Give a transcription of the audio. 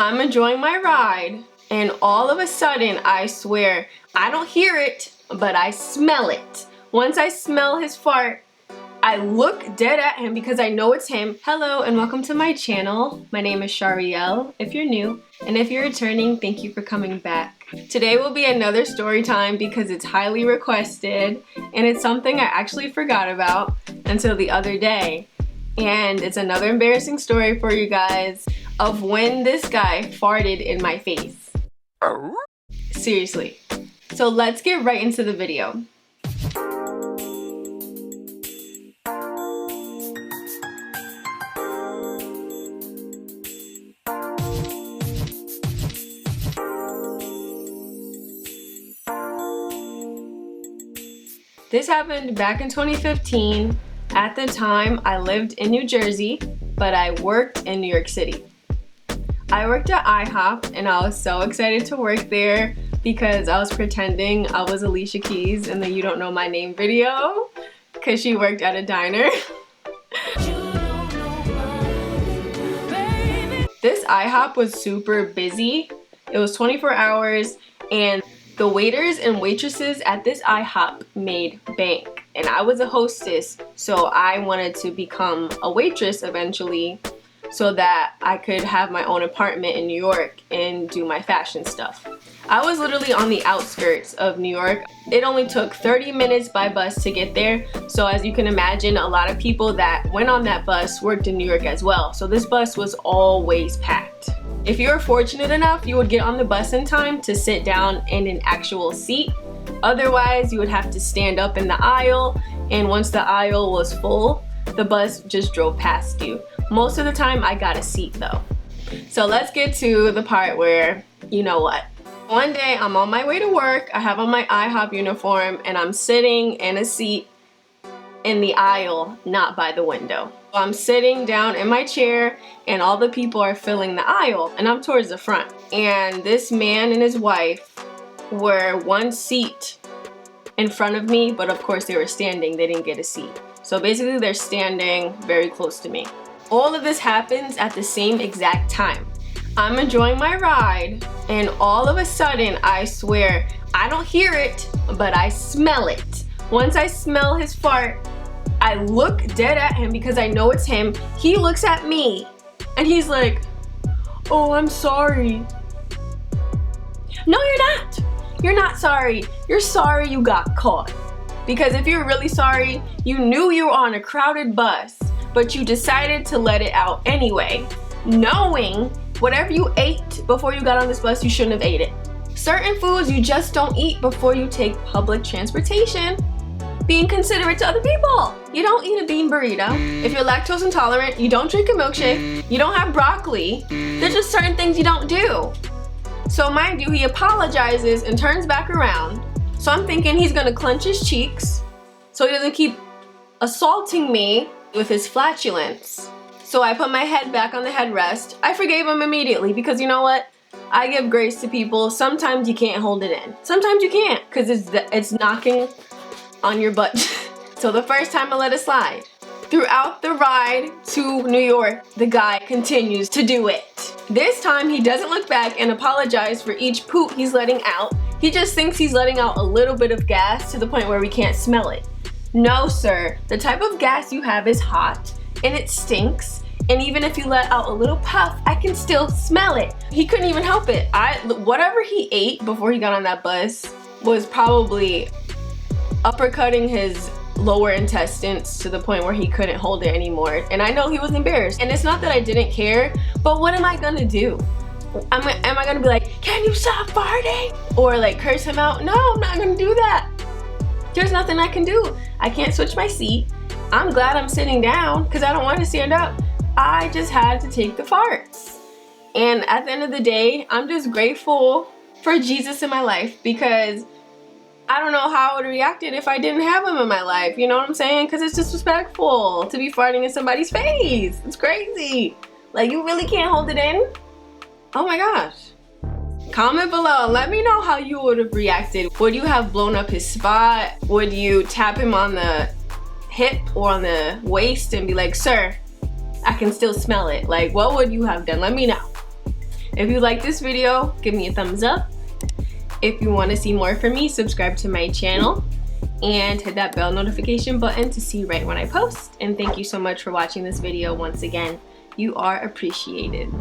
I'm enjoying my ride, and all of a sudden, I swear, I don't hear it, but I smell it. Once I smell his fart, I look dead at him because I know it's him. Hello and welcome to my channel. My name is Sharielle, if you're new, and if you're returning, thank you for coming back. Today will be another story time because it's highly requested, and it's something I actually forgot about until the other day. And it's another embarrassing story for you guys of when this guy farted in my face. Seriously. So let's get right into the video. This happened back in 2015. At the time, I lived in New Jersey, but I worked in New York City. I worked at iHop, and I was so excited to work there because I was pretending I was Alicia Keys in the You Don't Know My Name video because she worked at a diner. This iHop was super busy. It was 24 hours, and the waiters and waitresses at this iHop made bank. And I was a hostess, so I wanted to become a waitress eventually so that I could have my own apartment in New York and do my fashion stuff. I was literally on the outskirts of New York. It only took 30 minutes by bus to get there, so as you can imagine, a lot of people that went on that bus worked in New York as well, so this bus was always packed. If you were fortunate enough, you would get on the bus in time to sit down in an actual seat. Otherwise, you would have to stand up in the aisle, and once the aisle was full, the bus just drove past you. Most of the time, I got a seat though. So let's get to the part where, you know what. One day, I'm on my way to work, I have on my iHop uniform, and I'm sitting in a seat in the aisle, not by the window. I'm sitting down in my chair, and all the people are filling the aisle, and I'm towards the front. And this man and his wife were one seat in front of me, but of course they were standing, they didn't get a seat. So basically they're standing very close to me. All of this happens at the same exact time. I'm enjoying my ride, and all of a sudden, I swear, I don't hear it, but I smell it. Once I smell his fart, I look dead at him because I know it's him. He looks at me, and he's like, "Oh, I'm sorry." No, you're not. You're not sorry. You're sorry you got caught. Because if you're really sorry, you knew you were on a crowded bus, but you decided to let it out anyway, knowing whatever you ate before you got on this bus, you shouldn't have ate it. Certain foods you just don't eat before you take public transportation. Being considerate to other people. You don't eat a bean burrito. If you're lactose intolerant, you don't drink a milkshake, you don't have broccoli. There's just certain things you don't do. So mind you, he apologizes and turns back around. So I'm thinking he's gonna clench his cheeks so he doesn't keep assaulting me with his flatulence. So I put my head back on the headrest. I forgave him immediately because you know what? I give grace to people. Sometimes you can't hold it in. Sometimes you can't because it's knocking on your butt. So the first time I let it slide. Throughout the ride to New York, the guy continues to do it. This time he doesn't look back and apologize for each poop he's letting out. He just thinks he's letting out a little bit of gas to the point where we can't smell it. No, sir. The type of gas you have is hot and it stinks. And even if you let out a little puff, I can still smell it. He couldn't even help it. Whatever he ate before he got on that bus was probably uppercutting his lower intestines to the point where he couldn't hold it anymore. And I know he was embarrassed. And it's not that I didn't care, but what am I gonna do? Am I gonna be like, "Can you stop farting?" Or like curse him out? No, I'm not gonna do that. There's nothing I can do. I can't switch my seat. I'm glad I'm sitting down because I don't want to stand up. I just had to take the farts. And at the end of the day, I'm just grateful for Jesus in my life because I don't know how I would have reacted if I didn't have him in my life. You know what I'm saying? Because it's disrespectful to be farting in somebody's face. It's crazy. Like, you really can't hold it in? Oh my gosh. Comment below and let me know how you would have reacted. Would you have blown up his spot? Would you tap him on the hip or on the waist and be like, "Sir, I can still smell it"? Like, what would you have done? Let me know. If you like this video, give me a thumbs up. If you want to see more from me, subscribe to my channel and hit that bell notification button to see right when I post. And thank you so much for watching this video once again. You are appreciated.